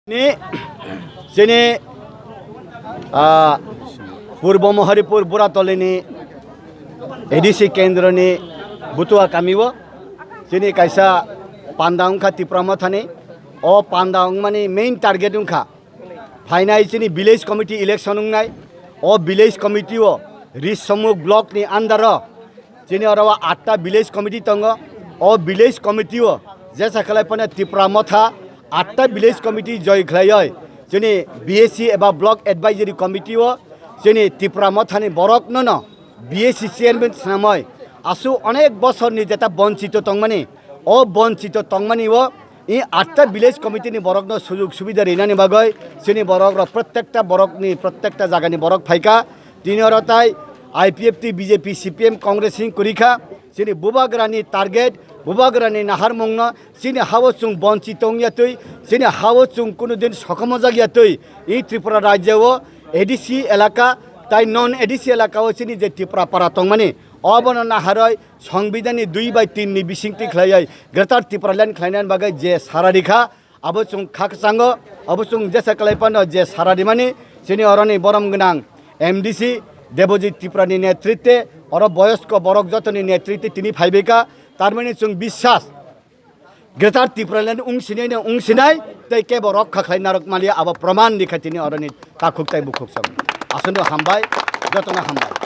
Sini Purbo Maharipur Buratolini edisi kendra ni butua kamiwa sini kaisa Panda ungka tipramathane o Panda mani main target ungka finai sini village committee election ungnai o village committee o Rissamuk block ni andara sini orawa 8 village committee tongo o village committee o jesa khalai pana tipramatha 8 village committee joy khlai sini BSC eba block advisory committee o sini tipramathani borok no BSC chairman namoy asu onek bochor ni jeta bonchito tongmani o bonchito tongmani o এই 8টা village committee নি বরক ন সুযোগ সুবিধা রিনানি বাগৈ সিনি বরক র প্রত্যেকটা বরক নি প্রত্যেকটা জায়গানি বরক ফাইকা তিনরতাই আইপিএফটি বিজেপি সিপিএম কংগ্রেস সিং কুরিখা সিনি বুবাগ্রানি টার্গেট বুবাগ্রানি নাহার মংন সিনি হাওচুং বঞ্চিতং ইয়াতৈ সিনি হাওচুং কোনো দিন সকম জাগিয়াতৈ এই ত্রিপুরা রাজ্যও এডিসি এলাকা তাই নন এডিসি এলাকাও সিনি যে ত্রিপুরা পারা তংমানি অবননা হারয় সংবিধাননি 2/3 नि बिसिंगति खलाय ग्रेटर त्रिपुराल्यान्ड खलायनान बागै जे सारारिखा अबसुं खाकसांगो अबसुं जेसा कलायपान जे सारारिमानि सिनि अरनि बरम गोनां एमडीसी देवजित त्रिपुरानि नेतृत्वे और बयस्क बरक जतनि नेतृत्वे तिनि फाइबेका तारमाने जों বিশ্বাস ग्रेटर त्रिपुराल्यान्ड उंसिनाय तै केबो रक्षा खलायनारक मालिया अब प्रमाण दिखातिनि अरनि ताखुकताय बुखुकसं आसनो हामबाय जतन हामबाय।